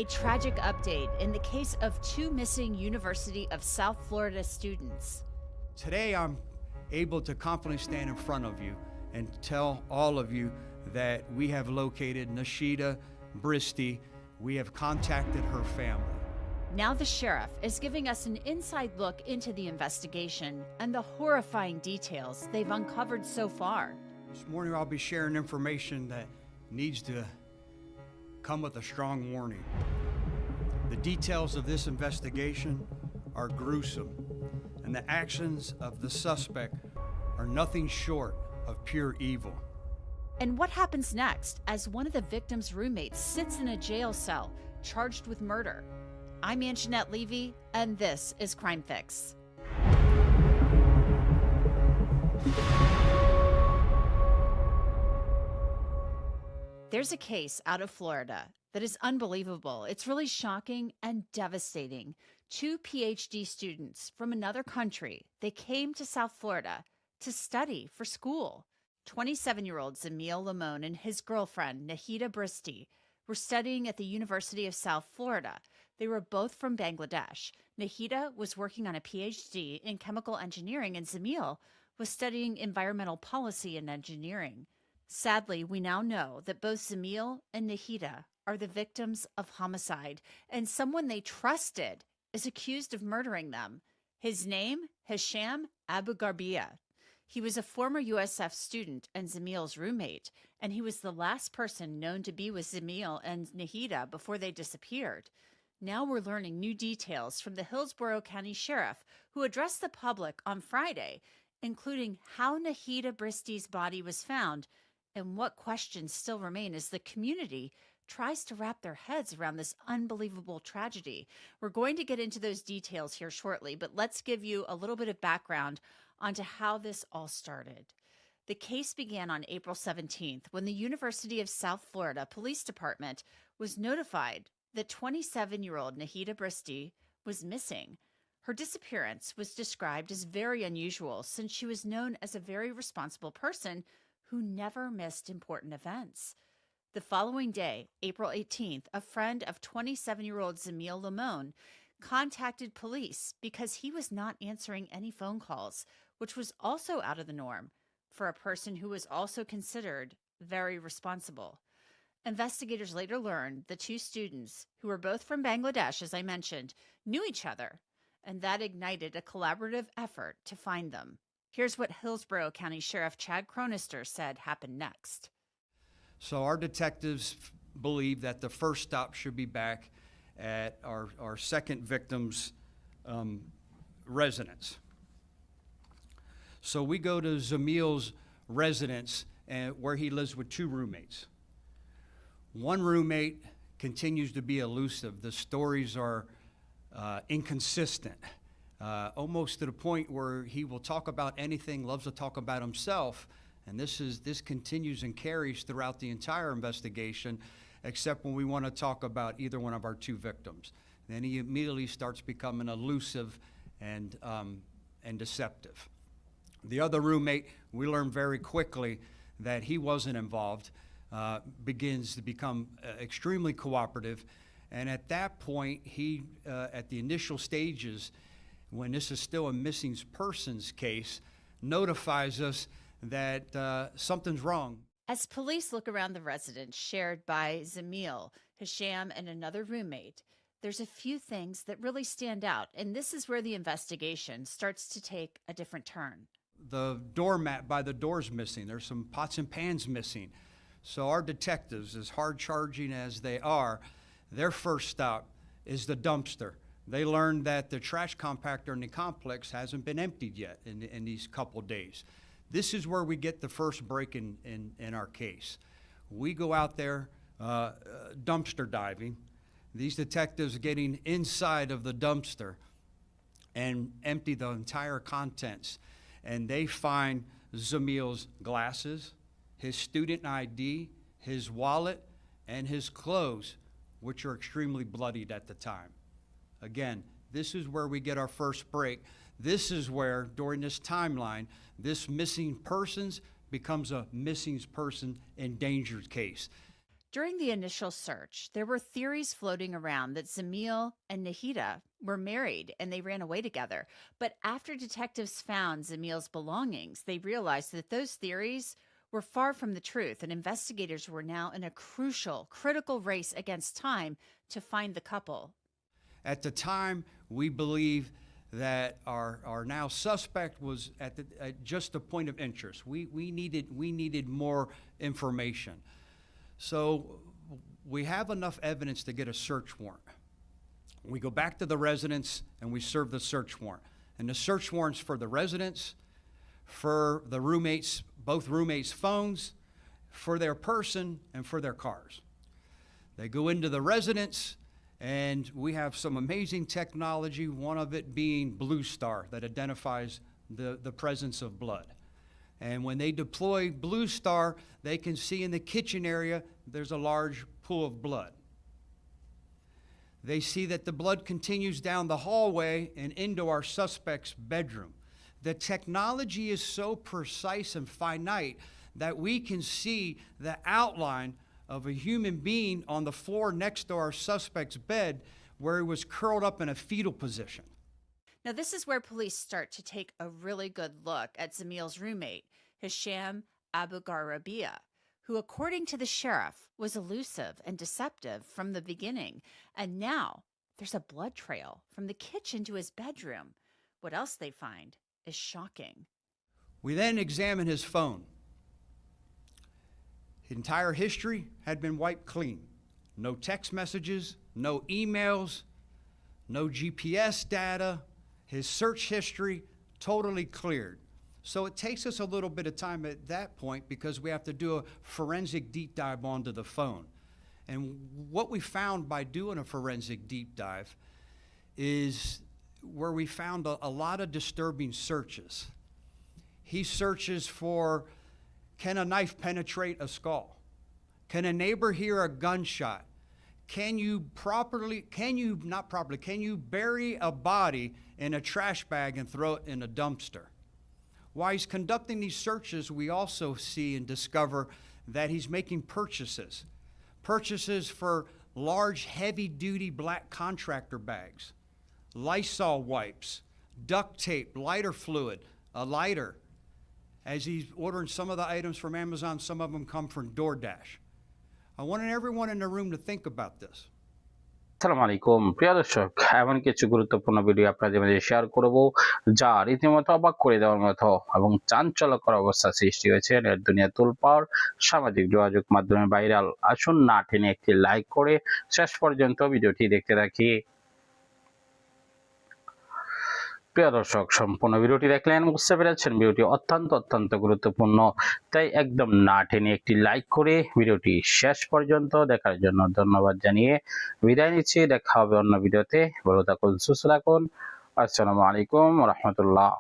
A tragic update in the case of two missing University of South Florida students. Today I'm able to confidently stand in front of you and tell all of you that we have located Nahida Bristy. We have contacted her family. Now the sheriff is giving us an inside look into the investigation and the horrifying details they've uncovered so far. This morning I'll be sharing information that needs to come with a strong warning. The details of this investigation are gruesome, and the actions of the suspect are nothing short of pure evil. And what happens next as one of the victim's roommates sits in a jail cell charged with murder? I'm Anjanette Levy, and this is Crime Fix. There's a case out of Florida that is unbelievable. It's really shocking and devastating. Two PhD students from another country, they came to South Florida to study for school. 27-year-old Jamil Limon and his girlfriend, Nahida Bristy, were studying at the University of South Florida. They were both from Bangladesh. Nahida was working on a PhD in chemical engineering, and Jamil was studying environmental policy and engineering. Sadly, we now know that both Jamil and Nahida are the victims of homicide, and someone they trusted is accused of murdering them. His name, Hisham Abu Garbia. He was a former USF student and Jamil's roommate, and he was the last person known to be with Jamil and Nahida before they disappeared. Now we're learning new details from the Hillsborough County Sheriff, who addressed the public on Friday, including how Nahida Bristy's body was found and what questions still remain as the community tries to wrap their heads around this unbelievable tragedy. We're going to get into those details here shortly, but let's give you a little bit of background onto how this all started. The case began on April 17th when the University of South Florida Police Department was notified that 27-year-old Nahida Bristy was missing. Her disappearance was described as very unusual since she was known as a very responsible person who never missed important events. The following day, April 18th, a friend of 27-year-old Jamil Limon contacted police because he was not answering any phone calls, which was also out of the norm for a person who was also considered very responsible. Investigators later learned the two students, who were both from Bangladesh, as I mentioned, knew each other, and that ignited a collaborative effort to find them. Here's what Hillsborough County Sheriff Chad Cronister said happened next. So our detectives believe that the first stop should be back at our second victim's residence. So we go to Jamil's residence where he lives with two roommates. One roommate continues to be elusive. The stories are inconsistent. Almost to the point where he will talk about anything, loves to talk about himself, and this continues and carries throughout the entire investigation, except when we want to talk about either one of our two victims. Then he immediately starts becoming elusive and deceptive. The other roommate, we learn very quickly that he wasn't involved, begins to become extremely cooperative, and at that point, he, at the initial stages, when this is still a missing persons case, notifies us that something's wrong. As police look around the residence shared by Jamil, Hisham, and another roommate, there's a few things that really stand out, and this is where the investigation starts to take a different turn. The doormat by the door's missing. There's some pots and pans missing. So our detectives, as hard charging as they are, their first stop is the dumpster. They learned that the trash compactor in the complex hasn't been emptied yet in these couple days. This is where we get the first break in our case. We go out there dumpster diving. These detectives getting inside of the dumpster and empty the entire contents. And they find Jamil's glasses, his student ID, his wallet, and his clothes, which are extremely bloodied at the time. Again, this is where we get our first break. This is where, during this timeline, this missing persons becomes a missing person endangered case. During the initial search, there were theories floating around that Jamil and Nahida were married and they ran away together. But after detectives found Jamil's belongings, they realized that those theories were far from the truth, and investigators were now in a critical race against time to find the couple. At the time, we believe that our now suspect was at just a point of interest. We needed more information. So we have enough evidence to get a search warrant. We go back to the residence and we serve the search warrant. And the search warrant's for the residence, for the roommates, both roommates' phones, for their person, and for their cars. They go into the residence, and we have some amazing technology, one of it being Blue Star that identifies the presence of blood. And when they deploy Blue Star, they can see in the kitchen area there's a large pool of blood. They see that the blood continues down the hallway and into our suspect's bedroom. The technology is so precise and finite that we can see the outline of a human being on the floor next to our suspect's bed where he was curled up in a fetal position. Now, this is where police start to take a really good look at Jamil's roommate, Hisham Abu Garabia, who, according to the sheriff, was elusive and deceptive from the beginning. And now there's a blood trail from the kitchen to his bedroom. What else they find is shocking. We then examine his phone. His entire history had been wiped clean. No text messages, no emails, no GPS data. His search history totally cleared. So it takes us a little bit of time at that point because we have to do a forensic deep dive onto the phone. And what we found by doing a forensic deep dive is where we found a lot of disturbing searches. He searches for, can a knife penetrate a skull? Can a neighbor hear a gunshot? Can you bury a body in a trash bag and throw it in a dumpster? While he's conducting these searches, we also see and discover that he's making purchases for large, heavy-duty black contractor bags, Lysol wipes, duct tape, lighter fluid, a lighter. As he's ordering some of the items from Amazon, some of them come from DoorDash. I want everyone in the room to think about this. আসসালামু আলাইকুম প্রিয় দর্শক, এমন কিছু গুরুত্বপূর্ণ video আপনাদের মাঝে share করব যা রীতিমতো অবাক করে দেওয়ার মতো এবং চাঞ্চল্যকর অবস্থা সৃষ্টি হয়েছে। নেট দুনিয়া তোলপাড়, সামাজিক যোগাযোগ মাধ্যমে ভাইরাল। আসুন না টেনে একটি লাইক করে শেষ পর্যন্ত ভিডিওটি দেখতে থাকি। প্রিয় দর্শক, সম্পূর্ণ ভিডিওটি দেখলেন, বুঝতে পেরেছেন ভিডিওটি অত্যন্ত গুরুত্বপূর্ণ, তাই একদম না টেনে একটি লাইক করে ভিডিওটি শেষ পর্যন্ত দেখার জন্য ধন্যবাদ জানিয়ে বিদায় নিচ্ছি। দেখা হবে অন্য ভিডিওতে। ভালো থাকুন, সুস্থ থাকুন। আসসালামু আলাইকুম ওয়া রাহমাতুল্লাহ।